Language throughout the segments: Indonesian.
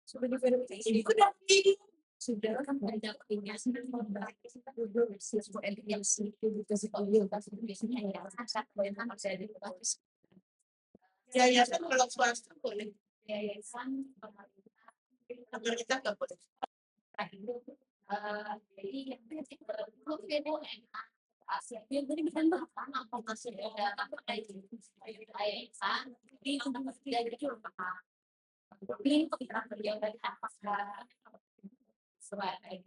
Sudah diverifikasi. Sudah kan ada aplikasi sebuah aplikasi biasanya ya memang masih ada bagus. Yayasan kalau swasta boleh. Yayasan pemerintah nggak boleh. Jadi yang Asia jadi bukan apa masih ada apa kayak yayasan ini untuk tidak ada tapi kita kerja dari apa sebagai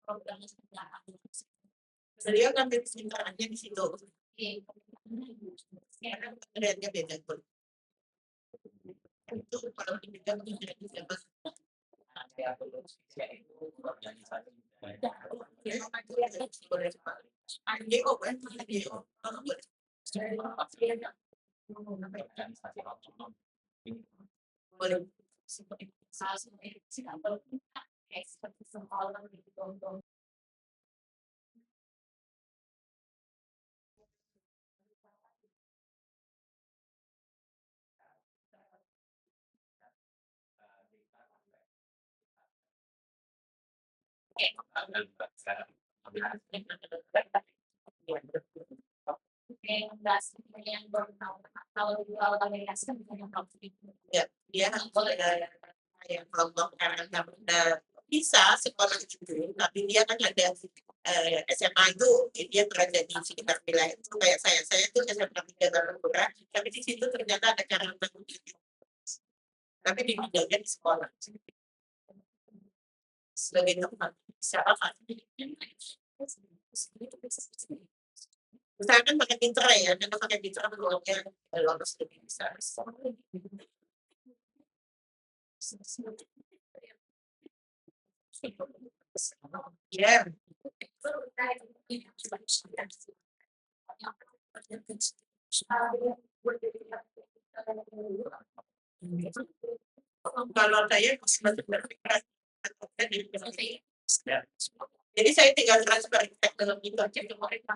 program beliau kan pintarannya di situ. Sekarang pekerjaannya beda pun. Itu kalau dipegang tidak bisa boleh ya dia boleh yang kelompok karena bisa sekolah itu tapi dia kan ada SMA itu dia berada di sekitar wilayah itu kayak saya itu SMA 3 Barangkura tapi di situ ternyata ada karakter tapi di bidangnya di sekolah sebagai tempat siapa misalkan pakai pinter ya karena pakai pinter peluangnya lolos lebih besar ya kalau saya masih berpikiran jadi saya tinggal transfer teknologi itu aja ke mereka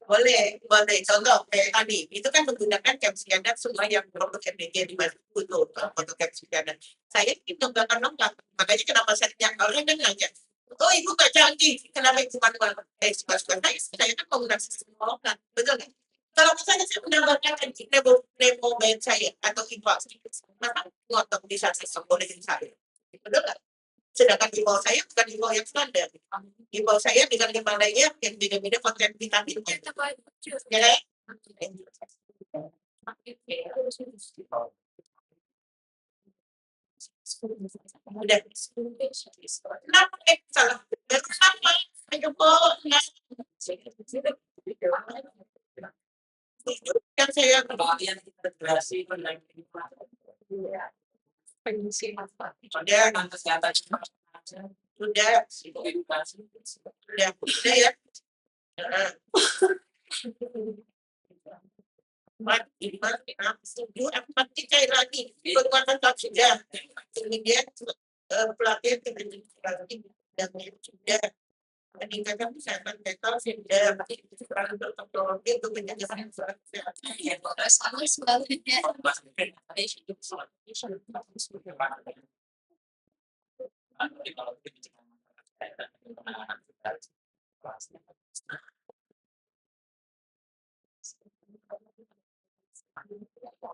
boleh contoh kayak tadi itu kan menggunakan camp scanner semua yang produk MDG di bawah itu untuk camp scanner saya itu nggak akan nonton makanya kenapa saya orang kan nanya oh ibu nggak canggih kenapa ibu manual suka saya kan menggunakan sistem lokal betul kan kalau misalnya saya menambahkan demo band saya atau info maka otomatisasi boleh saya betul nggak sedangkan di bawah saya bukan di bawah yang standar di bawah saya dengan 5 layer yang beda-beda konten vitaminnya ya udah kenapa salah sama ayo kan saya kebagian integrasi Permisi, sudah kesehatan sudah ya empat cair lagi berkuatan sudah kemudian pelatihan dan sudah peningkatan kesehatan mental sudah peran berteknologi untuk menjaga kesehatan sama sebaliknya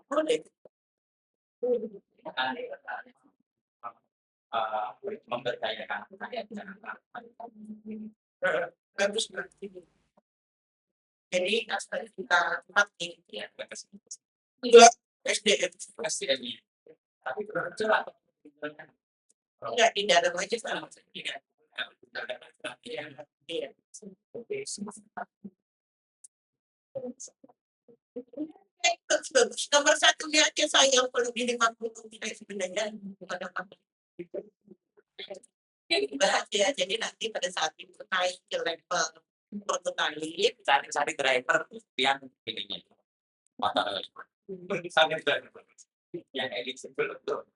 boleh memberdayakan bagus berarti jadi asal kita pakai ya dua SDM tapi enggak di dalam aja sama bagus nomor satu dia aja saya perlu di 50 tidak sebenarnya pada ya jadi nanti pada saat itu naik ke level prototype cari driver yang ininya motor yang eligible untuk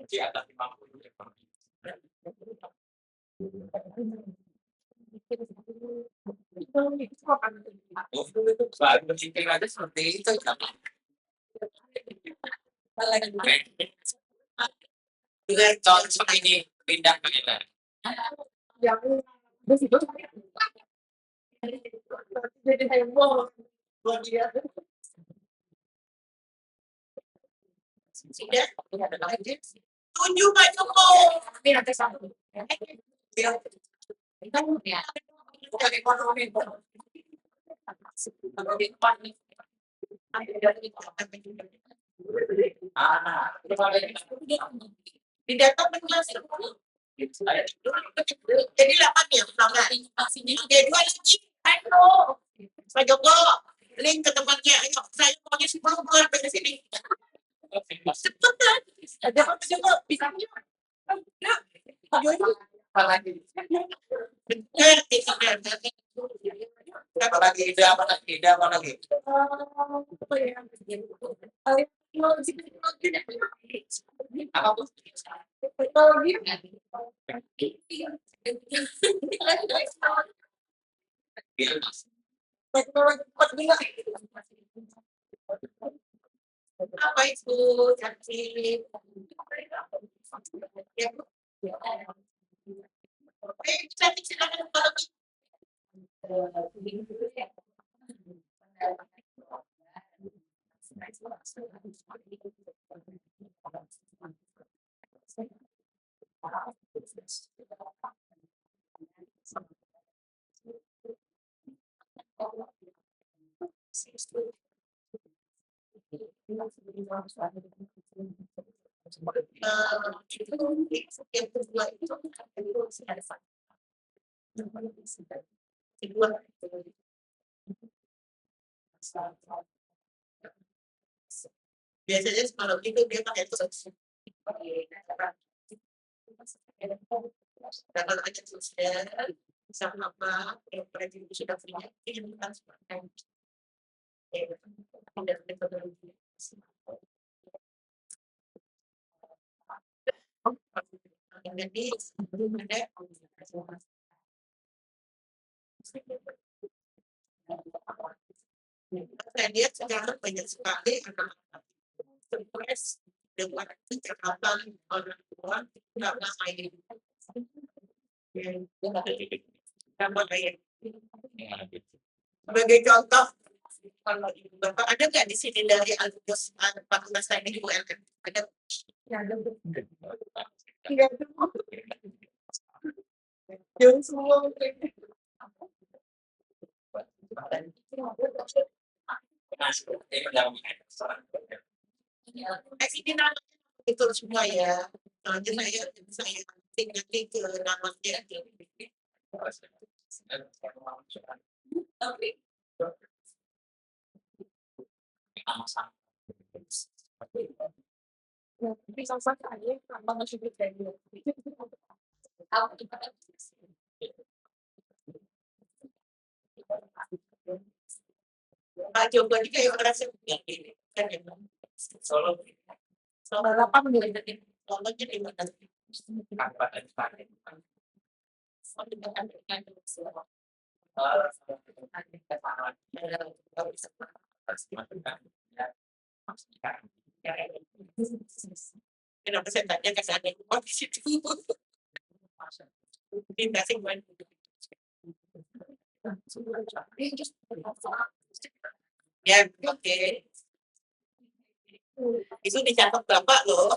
di atas 50 Oh, baru berpikir aja seperti itu ya. Dengan cocok ini pindah ke mana? Sudah? Tunjuk Pak Joko. Di data masuk. Jadi 8 ya pertama. Oke, 2 lagi. Ayo. Pak Joko, link ke tempatnya. Ayo, saya maunya 10 keluar dari sini. Cepetan. Ada Pak Joko, bisa. Apalagi Benar, apalagi ide apa lagi ide apa lagi? Apa tuh? Apa itu cantik? Cantik silakan kalau yang kedua itu kedua biasanya kalau itu dia pakai terus kalau aja sosial sama apa yang itu sudah punya ini bukan seperti tidak metodologi jadi sebelum ada saya lihat sekarang banyak sekali anak-anak stres dengan kecakapan orang tua karena main sama kayak sebagai contoh kalau ibu bapak ada nggak di sini dari Agus 14 ini ibu Elkan ada tidak jauh semua ini namanya itu semua ya nanti saya tinggal ke namanya tapi bisa saja tambah masih dari coba juga yang merasa begini kan ya solo solo 8 menjadi solo jadi mana kenapa saya tanya ke sana di situ pindah sih ya oke itu dicatat bapak loh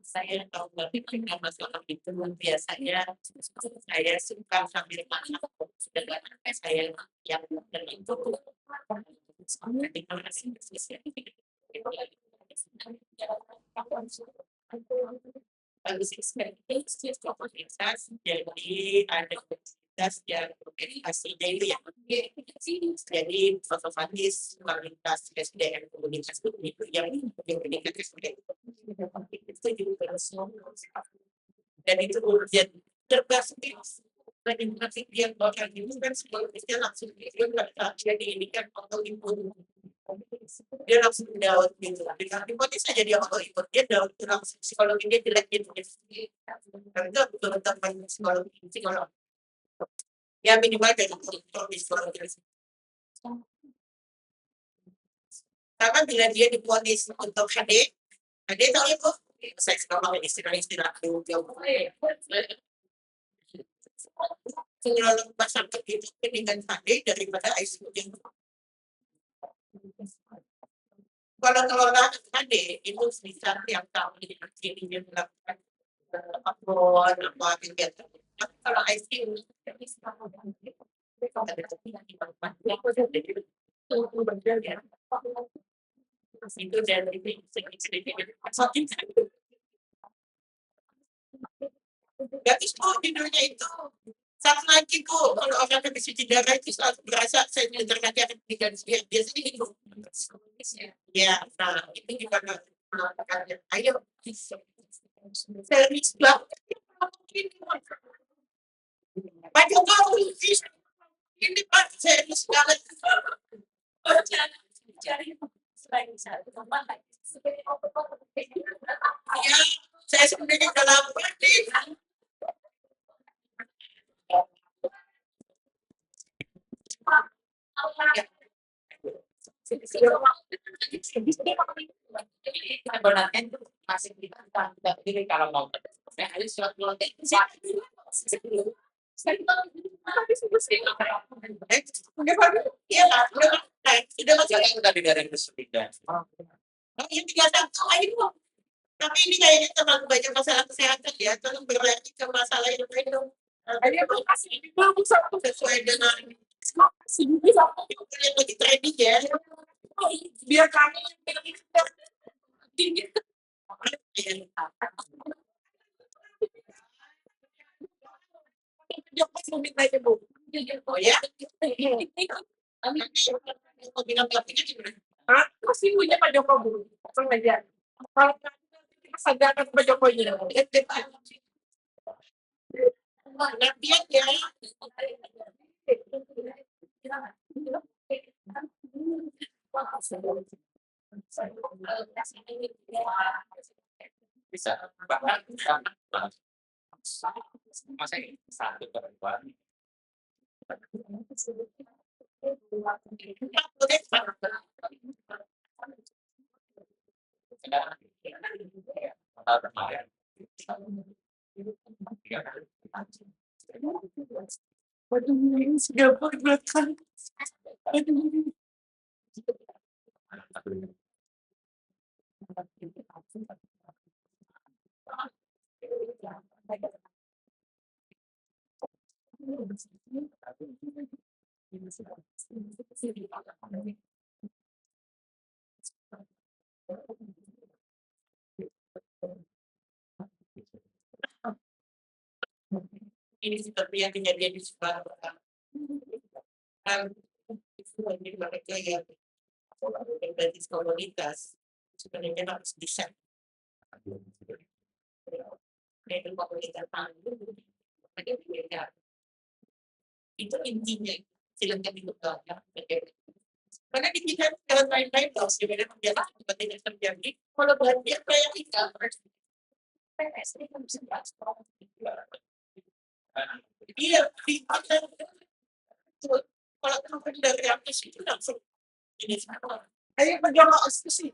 saya tahu berpikir masalah itu biasanya saya suka sambil makan sedangkan saya yang dan itu terima kasih bagus jadi ada kualitas dan hasilnya itu ya. Jadi otomatis kualitas SDM komunitas itu yang meningkat SDM itu juga dan itu urgent termasuk penetrasi yang bakal ini kan sebelumnya langsung dia nggak jadi ini kan autoimun dia langsung down gitu dengan hipotesis saja dia autoimun dia down langsung psikologi dia jelek gitu karena itu betul teman psikolog ya minimal dari psikologi karena bila dia diponis untuk HD tahu ya kok saya sekarang istilah kalau rumah sakit itu dengan HD daripada ICU yang kalau HD itu bisa yang tahu ini melakukan apapun apa kegiatan kalau ICU itu dari gratis kok di dunia itu satu lagi kok kalau orang habis cuci darah itu selalu berasa saya nanti akan tinggal di sini biasanya gitu ya nah itu gimana melakukannya ayo serius banget Pak Jokowi ini Pak serius banget ya saya sebenarnya udah lapar nih Sebenarnya itu masih kita pilih kalau mau harus suatu iya lah udah masuk udah digaring kesulitan. yang 31 ayo tapi ini kayaknya terlalu banyak masalah kesehatan ya tolong berlanjut ke masalah yang lain dong sesuai dengan yang lagi trending ya biar kami tinggi oh ya mau bilang topiknya gimana Masih punya Pak Jokowi, langsung aja. Kalau kita sadarkan Pak Jokowi latihan ya Bisa bahkan masa satu perempuan sudah buat ini seperti yang kejadian di sekolah kan itu lagi mereka yang berbasis komunitas sebenarnya harus bisa itu komunitas itu intinya silahkan dibuka karena di kita jalan lain-lain loh sebenarnya menjalan tidak terjadi kalau banjir kayak kita iya di kalau teman dari atas itu langsung ini semua ayo berjuang eksekusi.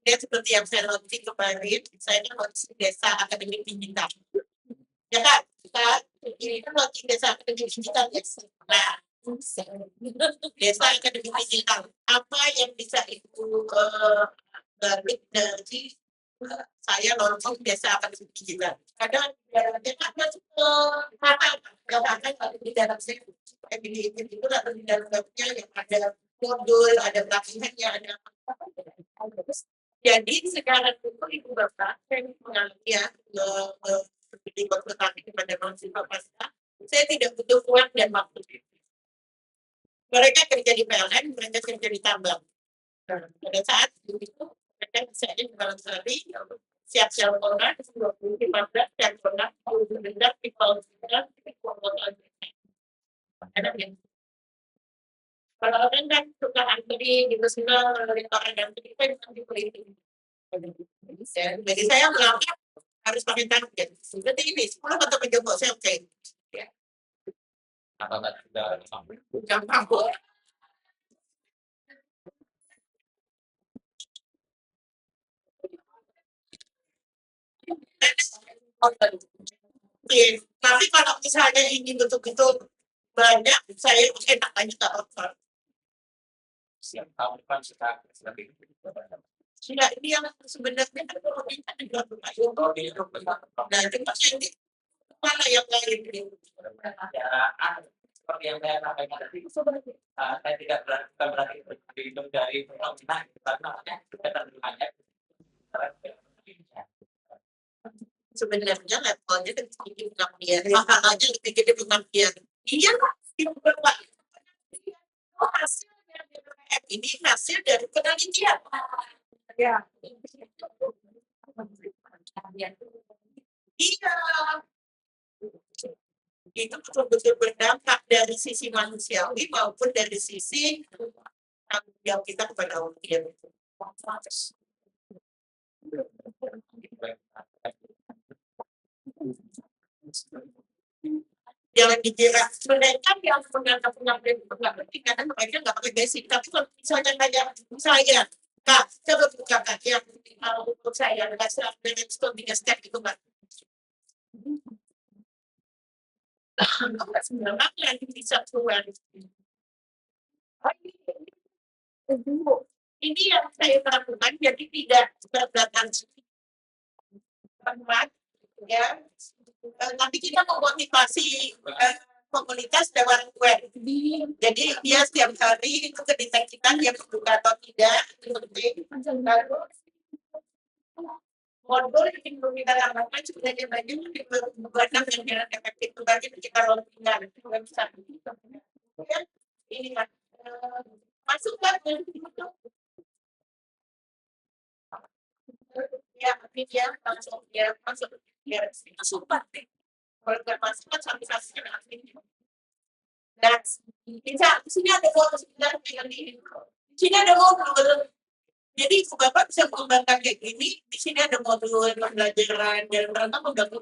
dia seperti yang saya launching kemarin saya kan launching desa akademik digital ya kan kita ini kan launching desa akademik digital ya nah desa akademik digital apa yang bisa ibu balik dari saya launching desa akademik digital kadang dia kan masuk ke mana di dalam saya itu atau di dalam webnya yang ada modul ada pelatihannya ada jadi sekarang itu ibu bapak saya mengalami ya Jadi waktu kami kepada mahasiswa pasca, saya tidak butuh uang dan waktu. Mereka kerja di PLN, mereka kerja di tambang. Pada saat itu mereka bisa aja dalam sehari siap-siap orang 15 siap orang 10 dendam di bawah ada yang kalau orang kan suka antri gitu senang dari orang antri kan dibeli. Jadi saya melangkah harus pakai target. Berarti ini 10 atau mencoba saya oke. Atau nggak sudah sampai. Gampang kok. Oke, tapi kalau misalnya ini betul-betul banyak, saya enak aja nggak apa. Siap tahun depan kita lebih. Sudah ini yang sebenarnya kan kalau kita juga bermain. Kalau di itu Nah, cuma ini mana yang lain ini? ya seperti yang saya sampaikan tadi, saya tidak berarti berhitung dari pemerintah karena kita terlihatnya Sebenarnya levelnya kan sedikit pengabdian, mahalnya lebih gede pengabdian. Iya lah, itu berapa? Oh, hasilnya BPM ini hasil dari penelitian. Ya. Iya. Itu betul-betul berdampak dari sisi manusiawi maupun dari sisi tanggung jawab kita kepada audiens. Jangan dikira mereka yang menganggap penyampaian nggak penting karena mereka nggak pakai basic. Tapi kalau misalnya kayak saya, kak, coba buka kak yang untuk saya dengan step dengan step itu mbak. Enggak sebenarnya bisa keluar. Ini yang saya lakukan jadi tidak berdatang tempat ya. Nanti kita memotivasi komunitas lewat web. Jadi dia setiap hari itu kedeteksikan dia berbuka atau tidak. Lalu modul yang perlu kita lakukan sebenarnya banyak bebanam yang jalan efektif bagi kita launchingkan website. Kemudian ini masukkan itu ya media langsung dia masuk dia super kalau nggak masuk kan sampai dan bisa di sini ada foto sebenarnya dengan ini di sini ada modul jadi bapak bisa mengembangkan kayak gini di sini ada modul pembelajaran dan mereka menggabung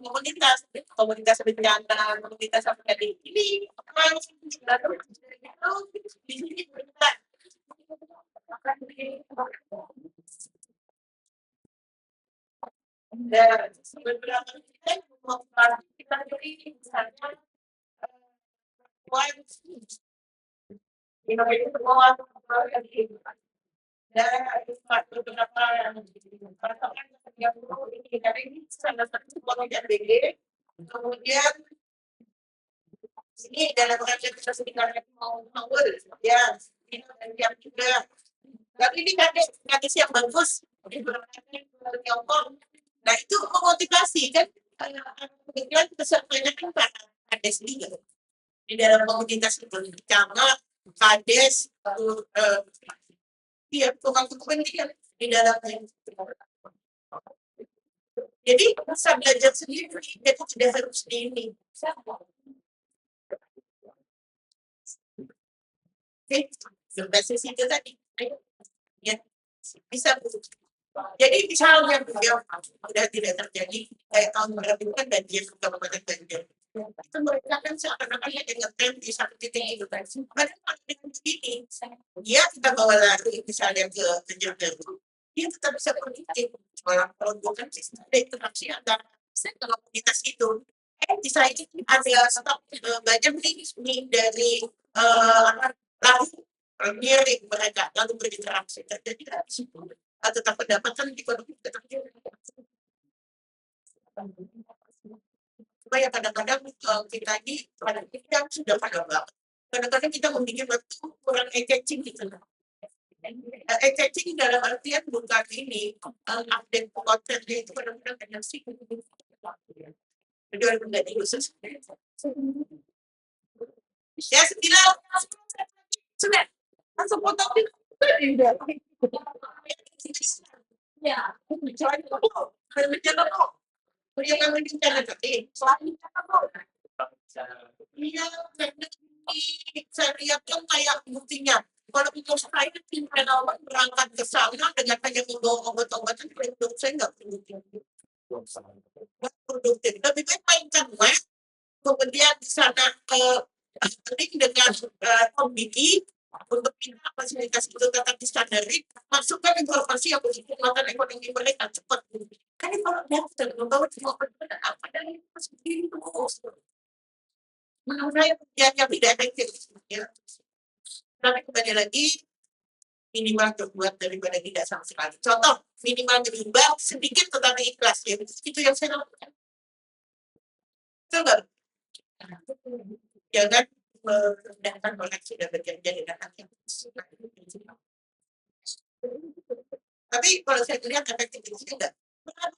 komunitas bencana komunitas apa tadi ini di sini berita dan beberapa kita beri misalnya itu semua dan beberapa yang ini karena ini salah satu penelitian BG kemudian ini dalam rangka kita sekitarnya mau ya ini yang juga tapi ini kadis yang bagus di Tiongkok nah itu memotivasi kan kebetulan pesertanya kan ada sendiri di dalam komunitas itu karena kades dia tukang kepentingan di dalamnya jadi bisa belajar sendiri jadi tidak harus di ini berbasis itu tadi ya bisa jadi misalnya beliau sudah tidak terjadi kayak tahun berapa kan banjir kabupaten Banjar itu mereka kan seakan-akan yang ngetem di satu titik itu kan padahal dengan begini dia kita bawa lari misalnya ke Banjar dia tetap bisa politik malah peruntukan sistem interaksi antara komunitas itu di saya ada stok banyak nih dari lalu miring mereka lalu berinteraksi jadi tidak di situ tetap pendapatan di ekonomi tetap supaya kadang-kadang kita ini pada kita sudah pada banget kadang-kadang kita memikir waktu kurang engaging gitu engaging dalam artian bukan ini update kontennya itu kadang-kadang hanya sih Jual menjadi khusus. Ya 9 Sudah. Langsung potong itu. Udah. Ya. Jangan dulu. Jangan dulu. yang kami bicara tadi. Selain dulu. Iya, saya lihat kan kayak buktinya. Kalau itu saya tim relawan berangkat ke sana dengan hanya membawa obat-obatan produk saya nggak produktif. Nggak produktif. Lebih baik mainkan web, kemudian di sana link dengan komdiki untuk minta fasilitas itu tetap distandarin, masukkan informasi yang berkaitan ekonomi mereka cepat. Kan kalau daftar membawa semua perbedaan apa dari itu sendiri terus. Menurut saya yang tidak efektif. Ya. Tapi kembali lagi minimal terbuat daripada tidak sama sekali. Contoh minimal berubah sedikit tetapi ikhlas ya. Itu yang saya lakukan. Coba jangan merendahkan orang sudah bekerja dengan hati yang tapi kalau saya lihat efektivitas enggak.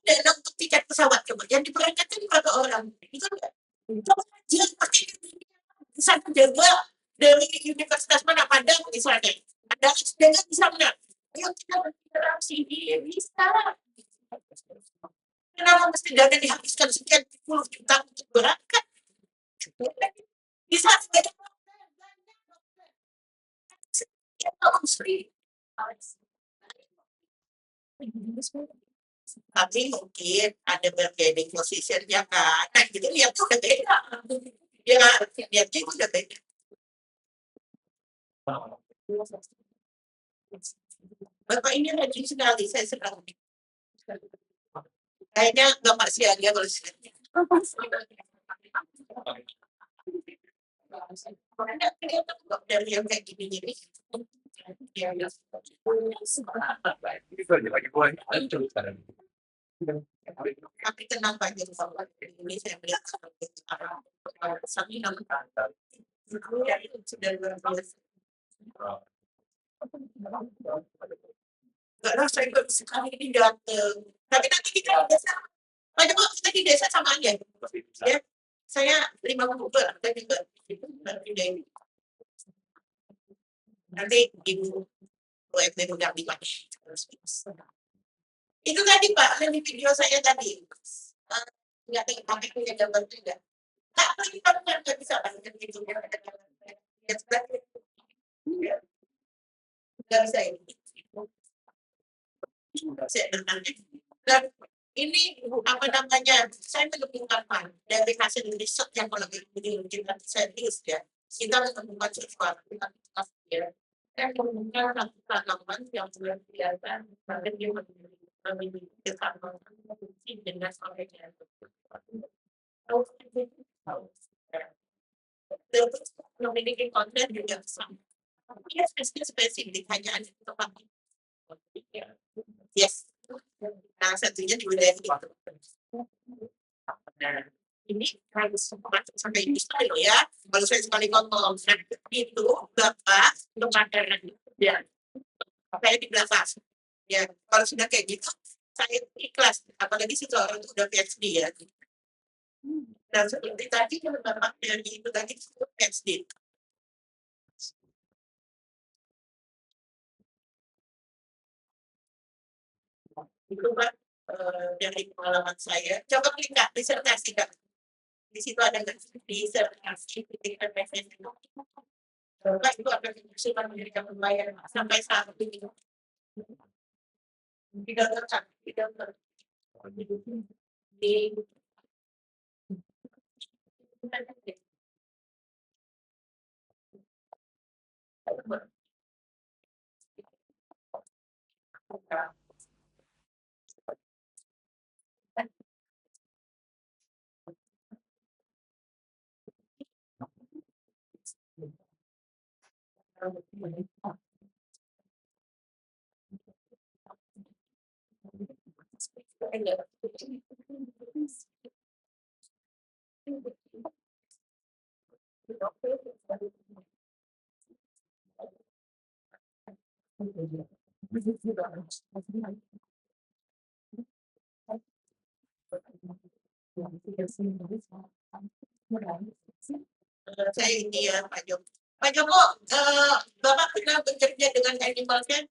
Dana untuk tiket pesawat coba yang diberangkatkan berapa orang itu enggak. Coba aja pakai bisa jaga dari universitas mana Padang misalnya. Ada dengan di sana. Ayo kita berinteraksi bisa. Kenapa mesti dana dihabiskan sekian puluh juta untuk berangkat? Bisa banyak tapi mungkin ada bargaining positionnya kan. Nah, gitu lihat tuh udah beda. Ya, lihatnya udah beda. Bapak ini rajin sekali, saya senang. Kayaknya Bapak siaga kalau siaga. Karena kelihatan kok dari yang kayak gini-gini. Tapi tenang Pak Jokowi, ini saya melihat seperti orang saking ya itu sudah luar biasa. Enggak lah, saya baru sekali ini datang. Tapi nanti kita di desa, Pak Jokowi kita di desa sama aja. Ya, saya 50 dan juga itu nanti dari nanti ibu UMP udah dipakai. Itu tadi Pak, yang di video saya tadi. Nggak tahu pakai punya gambar juga. Kak, kita nggak bisa bangun gitu ya. Ya sudah. Nggak bisa ini. Saya bertanya. Dan ini apa namanya? Saya menemukan Pak dari hasil riset yang kalau mungkin serius ya. Kita menemukan sesuatu yang ya. Saya menemukan satu tanaman yang luar biasa. Dan dia memiliki kesamaan dengan orangnya. Memiliki konten juga sama. Dia spesifik hanya ada di tempat. Yes. Nah, satunya di wilayah itu. Nah, ini harus sampai ini sekali loh ya. Kalau saya sekali ngomong, itu Bapak makanan ya. Saya di belakang. Ya, kalau sudah kayak gitu, saya ikhlas. Apalagi seseorang itu udah PhD ya. Dan seperti tadi Bapak yang itu tadi itu PhD. Itu Pak dari pengalaman saya. Coba klik Kak, disertasi Kak. Di situ ada disertasi ketika PSS itu. Bapak itu akan diusulkan memberikan pembayaran sampai saat ini. Tidak tercak, tidak ter. Di Saya ini ya Pak Joko. Pak Joko, Bapak pernah bekerja dengan animal care?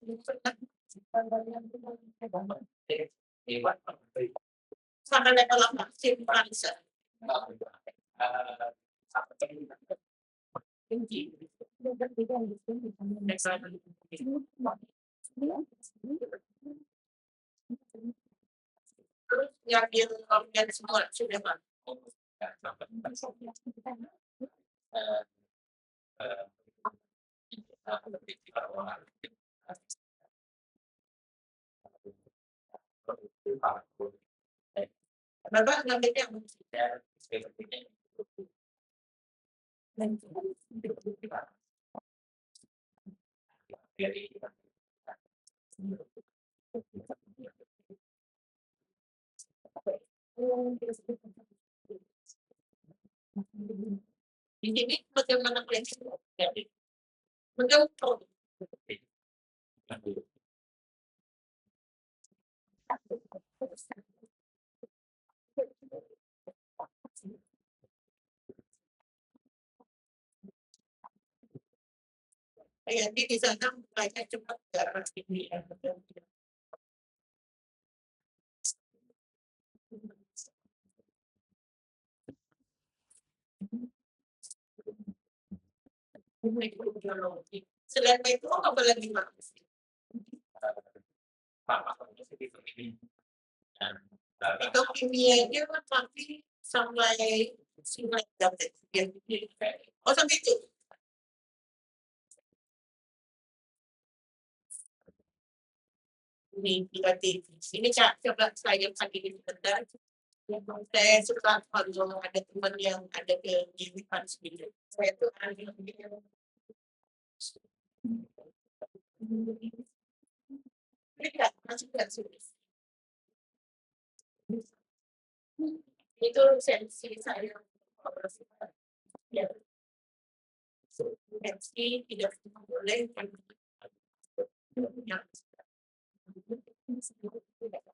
Sama level apa? Simpatisan. Terus yang di organ semua sudah Pak. Bapak ngambilnya di sini bagaimana fleksibel? Mengganggu. Jadi di sana banyak cepat darah tinggi. Selain itu apa lagi Pak? Itu kimianya tapi sampai dapat. Oh sampai itu. Ini berarti ini coba saya pakai sebentar. Saya suka kalau ada teman yang ada kegiatan sedikit. Saya tuh ada tidak masuk ke sulit. Itu sensi saya ya. Sensi tidak boleh bisa lepas dulu tidak.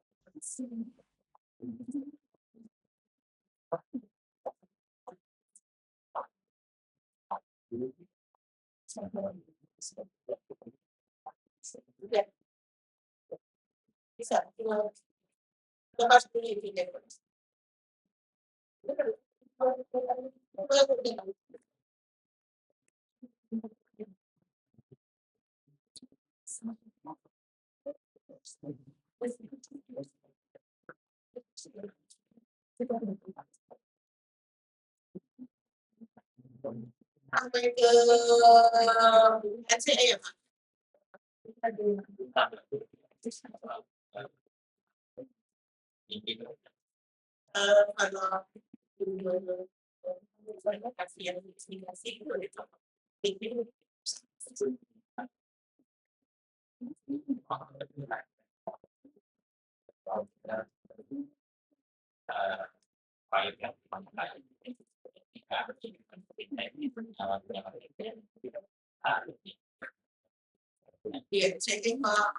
Sampai ke NCE ya Pak? Kalau kasih yang investigasi itu iya saya Pak.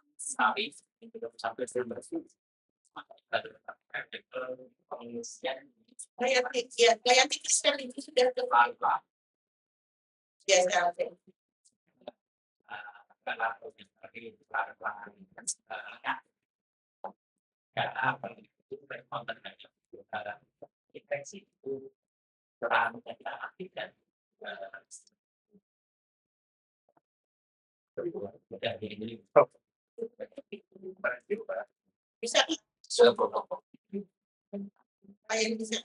Gaya tikiskan itu sudah terlalu biasa. Infeksi itu terang kita aktifkan Bisa saya bisa.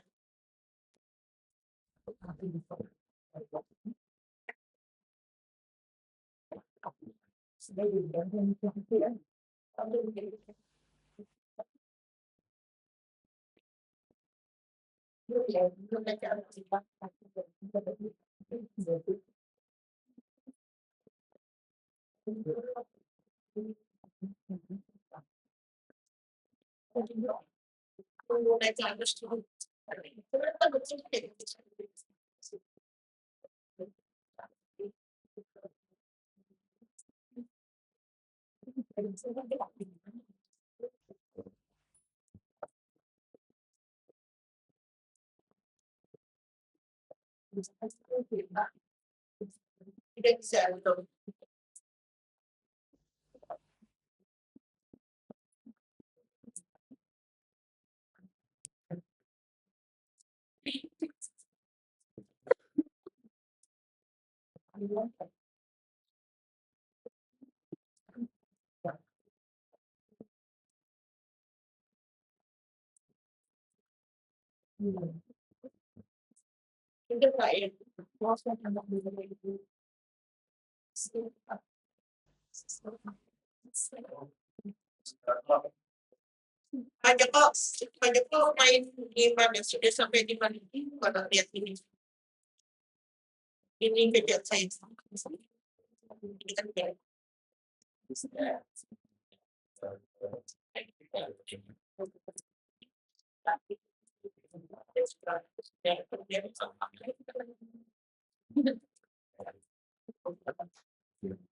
Tidak bisa untuk tidak lain. Pak Joko main di mana? Sudah sampai di mana? Kalau lihat ini kejadian saya. Ini kan kayak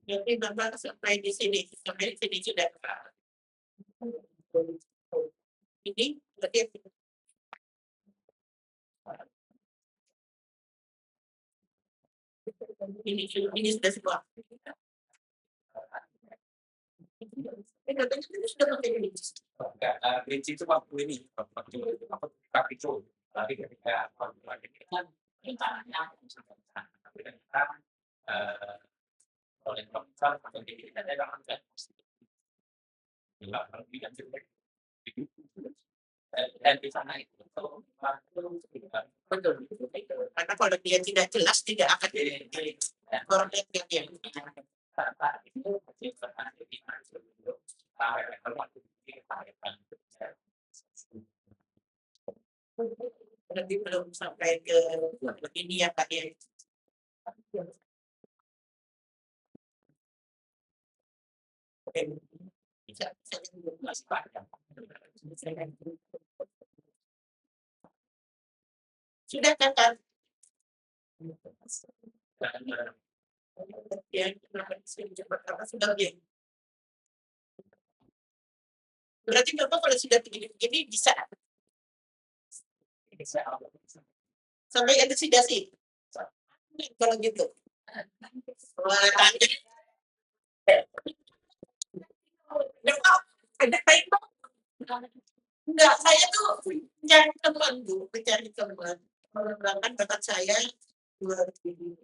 jadi Bapak sampai di sini sudah. Ini berarti ini sudah semua. Katanya ini sudah pakai ini. Bridge itu waktu ini, waktu kapitol. Tapi ketika kan oleh profesor atau kita ada kan dan di sana itu Betul. Karena kalau dia tidak jelas tidak akan orang yang berarti belum sampai ke begini ya Pak ya. Oke. Bisa masih panjang. Sudah kan? Ya, sudah ya. Berarti Bapak kalau sudah begini bisa sampai ada sidasi. Kalau gitu. Wah, ada tembok. Enggak, saya tuh mencari teman Bu, mencari teman. Mengembangkan bakat saya buat ini.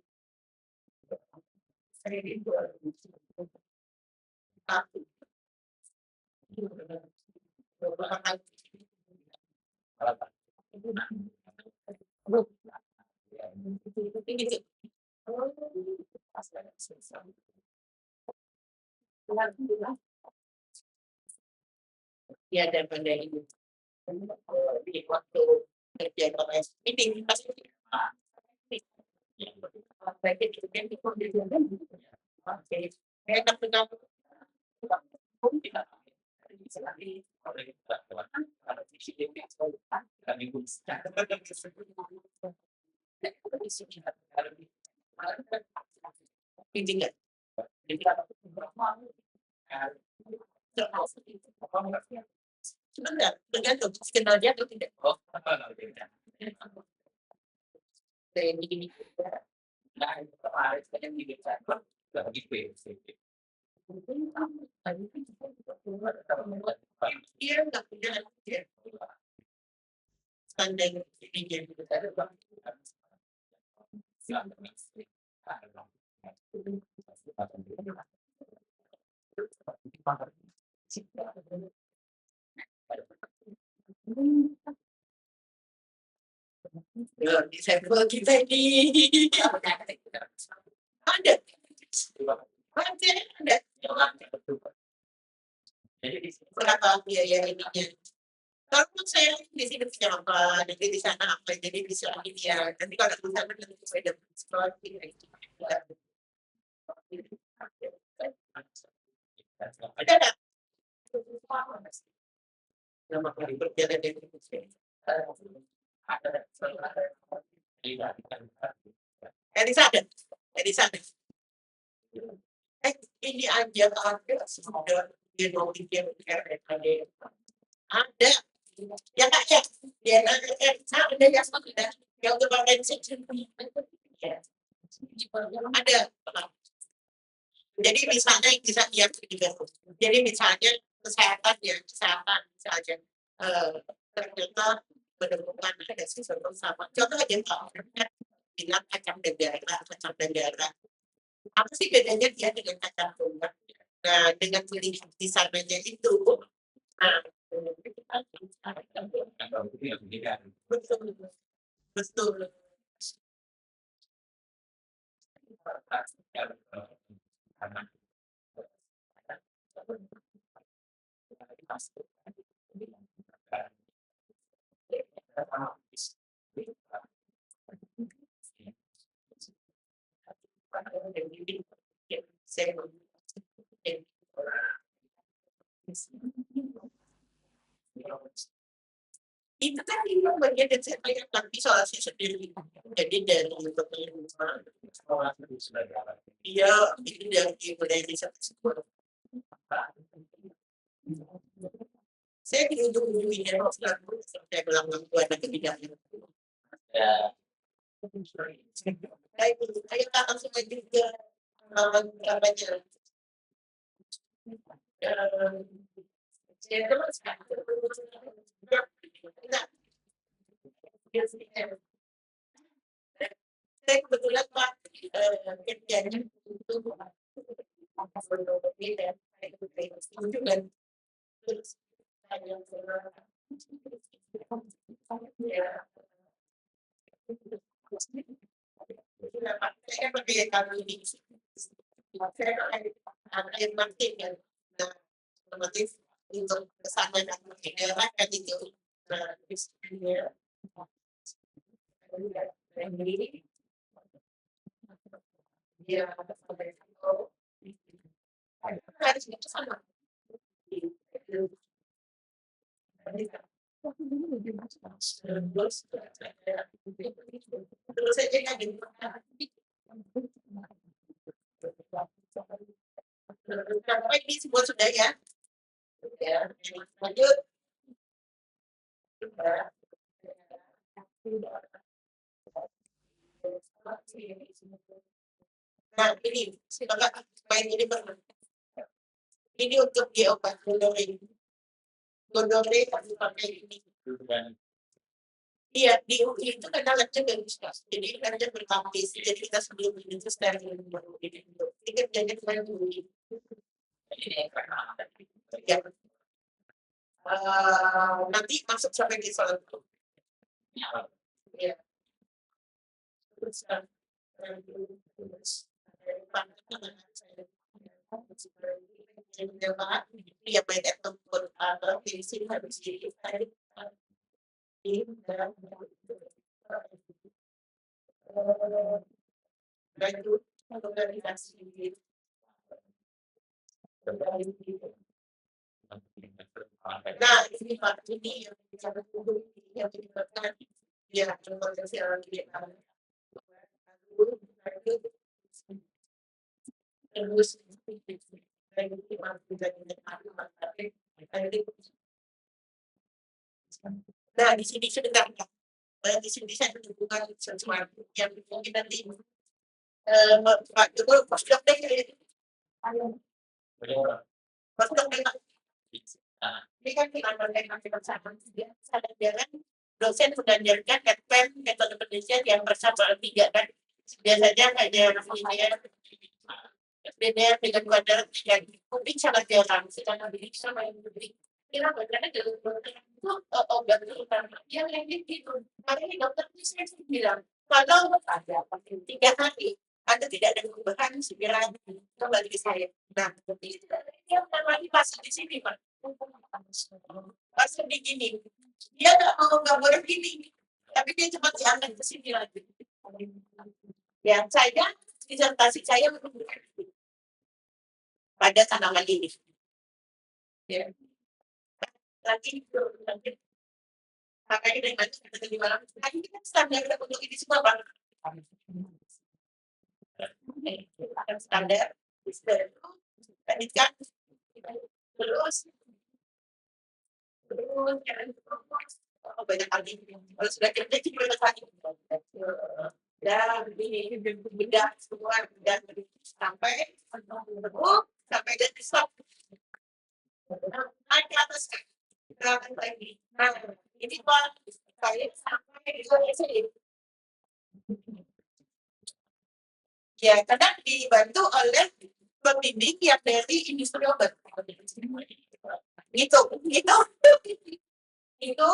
Saya itu aku. Ya daripada ini di waktu kerja kelas ini pasti enak dengan enggak sebenarnya tergantung kenal dia atau tidak. Kayak begini. Dia nggak punya standar ini. Disable kita ini ada berapa biaya ininya. Kalau saya di sini bisa apa, jadi di sana apa, jadi bisa ini ya. Nanti kalau bisa nanti saya dapat seperti itu. Ada. Nama kali berjalan dari Elisa ada. Ini aja ada sudah di ada Ya Kak ya, DNA ada yang sudah yang berpotensi. Ya. Ada. Jadi misalnya bisa yang juga. Jadi misalnya kesehatan misalnya ternyata menemukan ada sesuatu sama. Contoh aja kalau bilang kacang negara. Apa sih bedanya dia dengan kacang tunggal? Nah, dengan melihat di sananya itu, nah, betul, betul. Itu kan ini bagian dari saya yang isolasi sendiri. Jadi dari iya, itu dari budaya desa tersebut. Saya di ujung-ujungnya saya bilang buat kebijakan. Ya, Saya akan semua juga namanya saya terus saya kebetulan Pak kerjanya itu dan terus saya saya pakai kami ini saya pakai marketing kan nah otomatis untuk kesana dan daerah kan itu dia harus itu sama terus saja kan sampai ini semua sudah ya lanjut nah ini silakan main ini pernah ini untuk obat gondore pakai ini iya di UI itu kan labnya bagus Mas. Jadi labnya berlapis jadi kita sebelum ini itu steril baru ini kerjanya kemarin dulu ya nanti masuk sampai di salah satu ya terus ya banyak tempur di sini harus jadi lanjut organisasi nah ini Pak ini yang bicara dulu yang dilibatkan ya organisasi lagi terus nah di sini sebentar di sini saya menunjukkan sesuatu yang mungkin nanti Pak Joko postdoc deh postdoc deh ini kan kita berkaitan sama dia sadar dosen sudah mengajarkan metode penelitian yang bersama tiga kan biasanya hanya beda dengan kuadrat yang mungkin sangat jarang secara diri sama yang lebih kira bagaimana itu obat utama yang gitu makanya dokter saya bilang kalau ada 3 hari Anda tidak ada perubahan segera kembali ke saya nah itu yang namanya masih di sini Pak masih di gini dia nggak boleh gini tapi dia cepat diangkat ke sini lagi yang saya disertasi saya menunjukkan pada tanaman ini. Ya. Lagi makanya dari mana di malam ini kan standar untuk ini semua Pak. Akan standar tadi kan terus Terus banyak lagi. Kalau sudah kerja jadi banyak lagi. Dan ini beda semua dan sampai sampai jadi stop. Naik ke atas kan. Naik lagi. Nah, ini Pak saya sampai di sini. Ya, karena dibantu oleh pembimbing yang dari industri obat. Gitu, gitu. Itu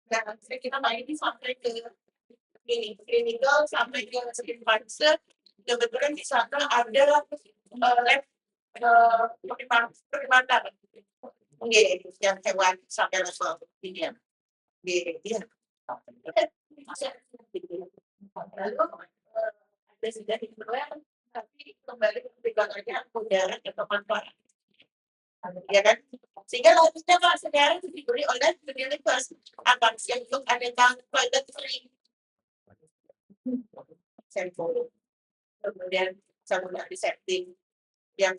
dan kita main ini sampai ke ini clinical sampai ke skin cancer. Kebetulan di sana ada lab perlindungan yang hewan sampai level ini ya. Iya. Lalu ada sudah diperoleh tapi kembali ke pegangannya udara atau manfaat. Ya kan? Sehingga langsungnya Pak sekarang diberi oleh Unilever akan yang untuk ada toilet free. Sampel. Kemudian saluran antiseptik yang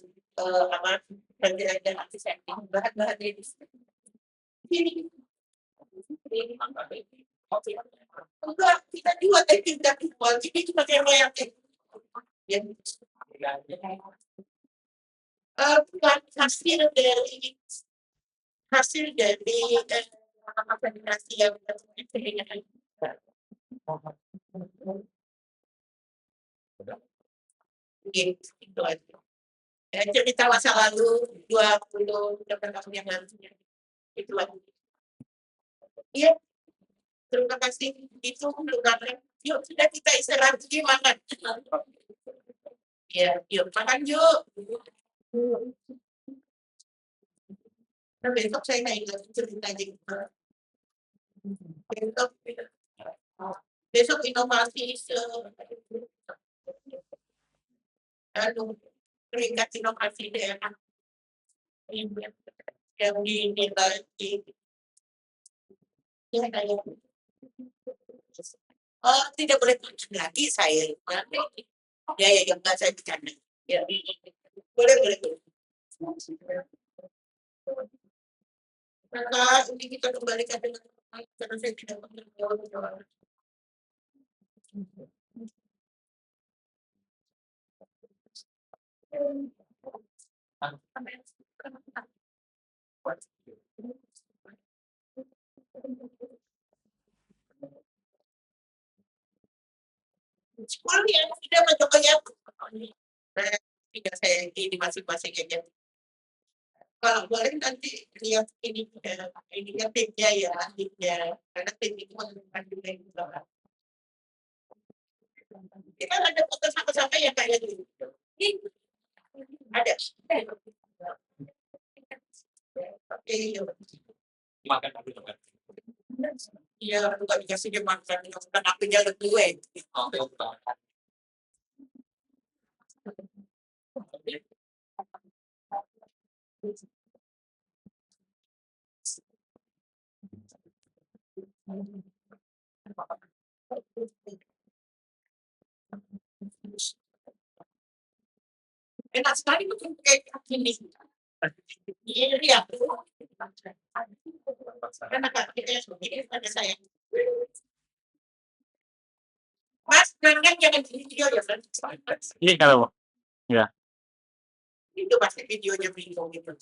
ventilator antiseptik bahan-bahan medis. Ini enggak kita jual tidak jual jadi cuma kayak royalti. Ya. Bukan hasil dari koordinasi yang gitu aja. Cerita masa lalu 20 tahun yang lalu itu lagi. Iya, terima kasih. Itu mendengarkan. Yuk, sudah kita istirahat gimana? Iya, yuk makan yuk. Nah, besok saya naik lagi cerita juga. Besok inovasi peringkat inovasi daerah yang dinilai tidak boleh tunjuk lagi saya ya yang nggak saya bercanda ya boleh maka ini kita kembalikan dengan karena saya tidak mengenal sekolah yang tidak mencoba tidak saya ini masing-masing aja. Kalau boleh nanti lihat ini ininya timnya ya timnya karena tim itu menentukan juga yang juga. Kita ada foto sama-sama ya kayak gitu. Ada. Oke. Makan tapi makan. Iya, bukan dikasih dia makan, bukan apinya lebih gue. Enak sekali tuh kayak gini. Iya. Enak kita begini pada saya. Mas, jangan video ya, kan? Ini kalau ya. Itu pasti videonya bingung gitu.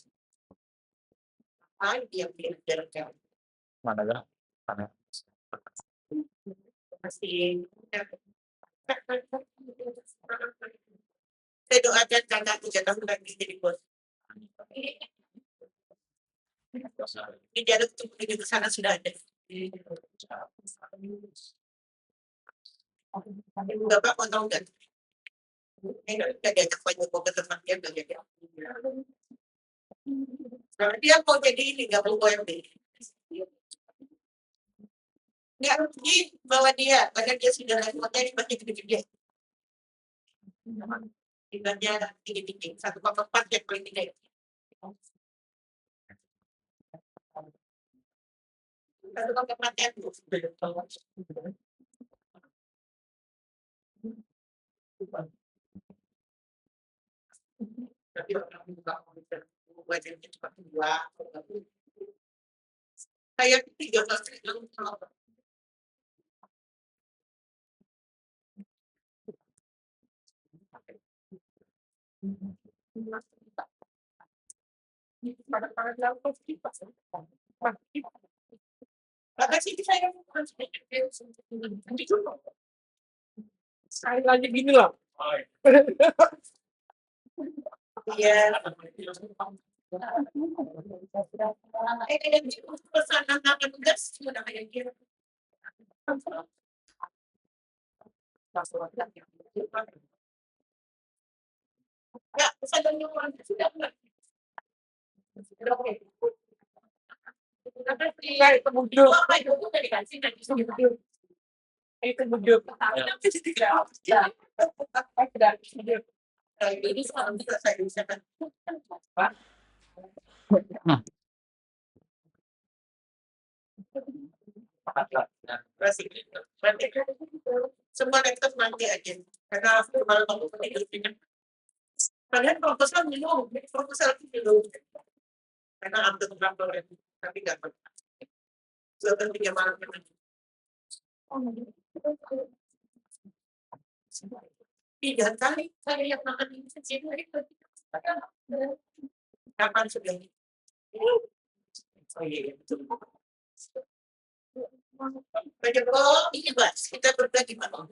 Dia jarak-jarak. Mana dah? Mana? Masih. Saya doakan karena 3 tahun lagi jadi bos. Di jalur menuju ke sana sudah ada. Bapak mau tahu nggak? Enggak diajak Pak Joko ke tempatnya nggak jadi. Karena dia mau jadi ini nggak mau OMB. Nggak rugi bawa dia, padahal dia sudah levelnya di bagian gede-gede. Tinggalnya tinggi-tinggi, 1,4 yang paling tinggi. 1,4 yang tapi orang buka komputer wajahnya cepat tua. Kayak 13 triliun. Pada laut kita. Maka sih saya Sekali lagi gini lah. iya. Yang pesanan akan gas sudah kayak gitu. Ya, pesanan yang orang sudah enggak. Sudah oke. Kayak itu muncul. Apa itu udah dikasih dan Itu muncul. Itu muncul. Ini sekarang bisa saya bisa kan. Berarti semua nektar nanti aja. Karena kalau kamu pendidikan kalian proposal minum, proposal itu minum. Karena ambil kantor tapi nggak pernah. Sudah 3 malam tiga kali saya yang makan ini sejauh itu. Kapan sudah? Oh iya, betul. Banyak kok, ini Mas, kita berbagi malam.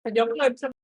Sejauh nggak bisa